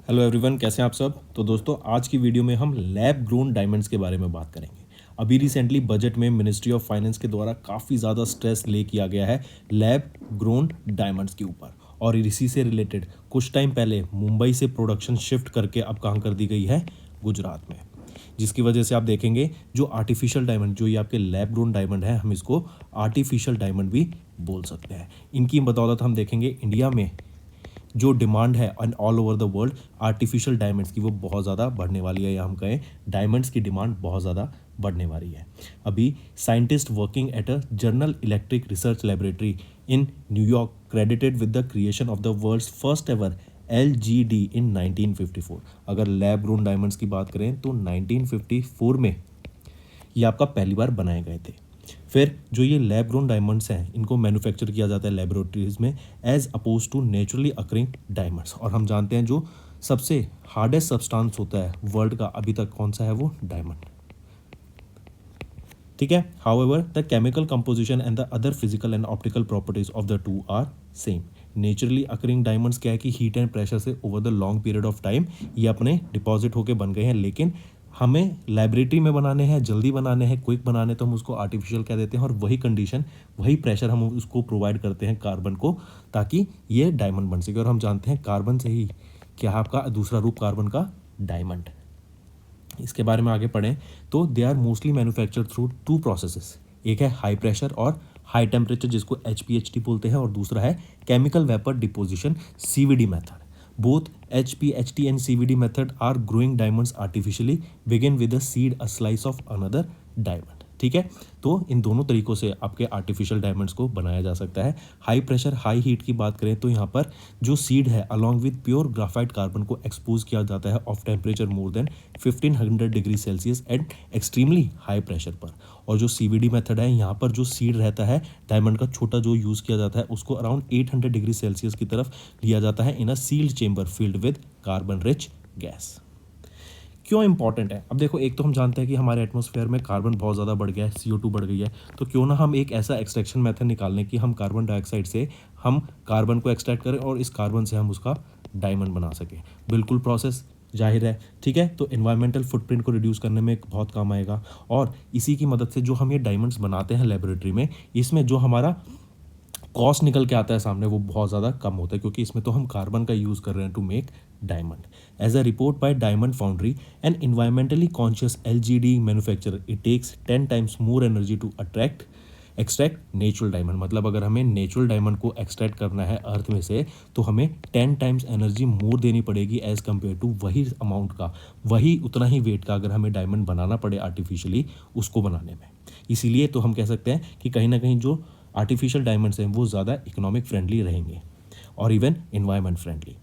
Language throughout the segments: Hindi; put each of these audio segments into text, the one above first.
हेलो एवरीवन, कैसे हैं आप सब। तो दोस्तों, आज की वीडियो में हम लैब ग्रोन डायमंड्स के बारे में बात करेंगे। अभी रिसेंटली बजट में मिनिस्ट्री ऑफ फाइनेंस के द्वारा काफ़ी ज़्यादा स्ट्रेस ले किया गया है लैब ग्रोन डायमंड्स के ऊपर, और इसी से रिलेटेड कुछ टाइम पहले मुंबई से प्रोडक्शन शिफ्ट करके अब कहाँ कर दी गई है, गुजरात में। जिसकी वजह से आप देखेंगे जो आर्टिफिशियल डायमंड, जो ये आपके लैब ग्रोन डायमंड है, हम इसको आर्टिफिशियल डायमंड भी बोल सकते हैं। इनकी बदौलत हम देखेंगे इंडिया में जो डिमांड है and all over the world artificial diamonds की, वो बहुत ज़्यादा बढ़ने वाली है, या हम कहें डायमंड्स की डिमांड बहुत ज़्यादा बढ़ने वाली है। अभी scientist working at a general electric research laboratory in New York credited with the creation of the world's first ever LGD in 1954। अगर लैब ग्रोन डायमंड्स की बात करें तो 1954 में ये आपका पहली बार बनाए गए थे। फिर जो ये लैब ग्रोन डायमंड्स हैं, इनको मैन्युफैक्चर किया जाता है लेबोरेटरीज में as opposed to naturally occurring diamonds. और हम जानते हैं जो सबसे हार्डेस्ट सब्सटेंस होता है वर्ल्ड का अभी तक, कौन सा है, वो डायमंड। ठीक है। However the chemical composition and the other physical and optical properties of the two are same. Naturally occurring diamonds क्या है कि हीट एंड प्रेशर से over the long period of time ये अपने डिपॉजिट होके बन गए हैं, लेकिन हमें लाइब्रेटरी में बनाने हैं, जल्दी बनाने हैं, क्विक बनाने, तो हम उसको आर्टिफिशियल कह देते हैं। और वही कंडीशन, वही प्रेशर हम उसको प्रोवाइड करते हैं कार्बन को, ताकि ये डायमंड बन सके। और हम जानते हैं कार्बन से ही क्या है आपका दूसरा रूप कार्बन का, डायमंड। इसके बारे में आगे पढ़ें तो they are mostly manufacture through two processes. एक है हाई प्रेशर और हाई टेम्परेचर, जिसको HPHT बोलते हैं, और दूसरा है chemical vapour deposition, CVD method. Both HPHT and CVD method are growing diamonds artificially begin with a seed a slice of another diamond. ठीक है। तो इन दोनों तरीकों से आपके आर्टिफिशियल डायमंड्स को बनाया जा सकता है। हाई प्रेशर हाई हीट की बात करें तो यहाँ पर जो सीड है along with pure graphite carbon को एक्सपोज किया जाता है of temperature more than 1500 degree Celsius at extremely high pressure पर। और जो CVD मेथड है, यहाँ पर जो सीड रहता है डायमंड का छोटा जो यूज़ किया जाता है, उसको अराउंड 800 डिग्री सेल्सियस की तरफ लिया जाता है in a sealed chamber filled with carbon rich gas. क्यों इंपॉर्टेंट है? अब देखो, एक तो हम जानते हैं कि हमारे एटमॉस्फेयर में कार्बन बहुत ज़्यादा बढ़ गया है, CO2 बढ़ गई है, तो क्यों ना हम एक ऐसा एक्सट्रैक्शन मेथड निकाल लें कि हम कार्बन डाइऑक्साइड से हम कार्बन को एक्सट्रैक्ट करें और इस कार्बन से हम उसका डायमंड बना सकें। बिल्कुल प्रोसेस जाहिर है। ठीक है। तो इन्वायरमेंटल फुटप्रिंट को रिड्यूस करने में बहुत काम आएगा, और इसी की मदद से जो हम ये डायमंड्स बनाते हैं लेबोरेटरी में, इसमें जो हमारा कॉस्ट निकल के आता है सामने, वो बहुत ज़्यादा कम होता है, क्योंकि इसमें तो हम कार्बन का यूज़ कर रहे हैं to make diamond. As a report by diamond foundry and environmentally conscious LGD manufacturer, it takes 10 times more energy to extract natural diamond. मतलब अगर हमें नेचुरल डायमंड को एक्सट्रैक्ट करना है अर्थ में से, तो हमें 10 टाइम्स एनर्जी मोर देनी पड़ेगी एज कम्पेयर टू वही अमाउंट का, वही उतना ही वेट का अगर हमें डायमंड बनाना पड़े आर्टिफिशियली उसको बनाने में। इसीलिए तो हम कह सकते हैं कि कहीं ना कहीं जो आर्टिफिशियल डायमंड्स हैं वो ज़्यादा इकोनॉमिक फ्रेंडली रहेंगे और even environment friendly.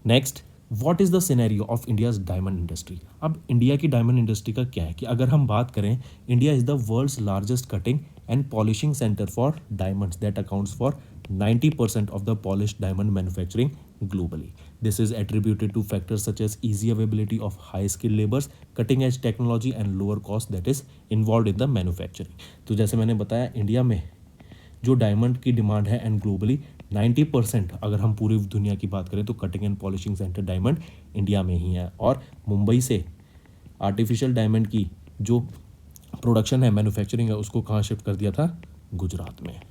Next, what is the scenario of India's diamond industry. अब इंडिया की डायमंड इंडस्ट्री का क्या है कि अगर हम बात करें, India is the world's largest cutting and polishing centre for diamonds that accounts for 90% of the polished diamond manufacturing globally. This is attributed to factors such as easy availability of high-skilled labors, cutting-edge technology and lower cost that is involved in the manufacturing. तो जैसे मैंने बताया, इंडिया में जो डायमंड की डिमांड है एंड ग्लोबली 90%, अगर हम पूरी दुनिया की बात करें तो cutting and polishing centre diamond India में ही है। और मुंबई से आर्टिफिशियल डायमंड की जो प्रोडक्शन है, मैन्युफैक्चरिंग है, उसको कहाँ शिफ्ट कर दिया था, गुजरात में।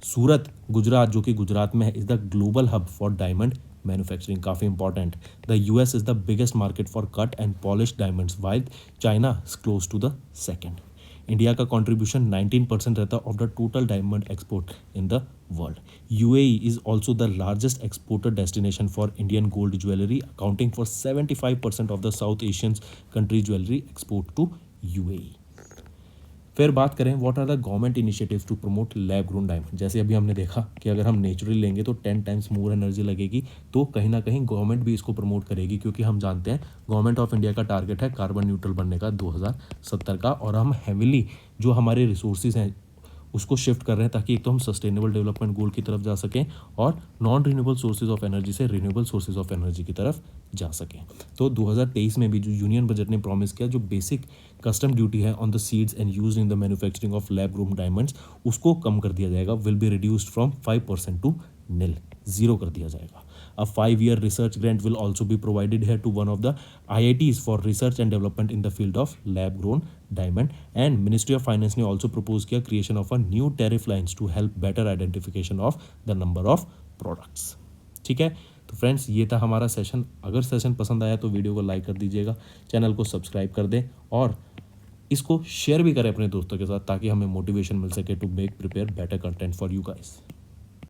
सूरत, गुजरात, जो कि गुजरात में है, is the global hub for diamond manufacturing. काफ़ी important. The US is the biggest market for cut and polish diamonds, while China is close to the second. India का कंट्रीब्यूशन 19% रहता है of the total diamond export in the world. UAE is also the largest exporter destination for Indian gold jewellery, accounting for 75% of the south Asian country jewellery export to UAE। फिर बात करें what are the government initiatives to promote lab grown diamond. जैसे अभी हमने देखा कि अगर हम नेचुरली लेंगे तो 10 टाइम्स मोर एनर्जी लगेगी, तो कहीं ना कहीं गवर्नमेंट भी इसको प्रमोट करेगी, क्योंकि हम जानते हैं गवर्नमेंट ऑफ इंडिया का टारगेट है कार्बन न्यूट्रल बनने का 2070 का, और हम हेविली जो हमारे रिसोर्सेज हैं उसको शिफ्ट कर रहे हैं, ताकि एक तो हम सस्टेनेबल डेवलपमेंट गोल की तरफ जा सकें और non renewable sources of energy से रिन्यूएबल सोर्सेज ऑफ एनर्जी की तरफ जा सकें। तो 2023 में भी जो यूनियन बजट ने प्रॉमिस किया, जो बेसिक कस्टम ड्यूटी है on the seeds and used in the manufacturing of lab grown diamonds, उसको कम कर दिया जाएगा, will be reduced from 5% to 0 कर दिया जाएगा। A 5-year research grant will also be provided here to one of the IITs for research and development in the field of lab grown diamond. And Ministry of Finance ने also propose किया creation of a new tariff lines to help better identification of the number of products. ठीक है, तो फ्रेंड्स ये था हमारा सेशन. अगर सेशन पसंद आया तो वीडियो को लाइक कर दीजिएगा, चैनल को सब्सक्राइब कर दें और इसको शेयर भी करें अपने दोस्तों के साथ ताकि हमें मोटिवेशन मिल सके to make prepare better content for you guys.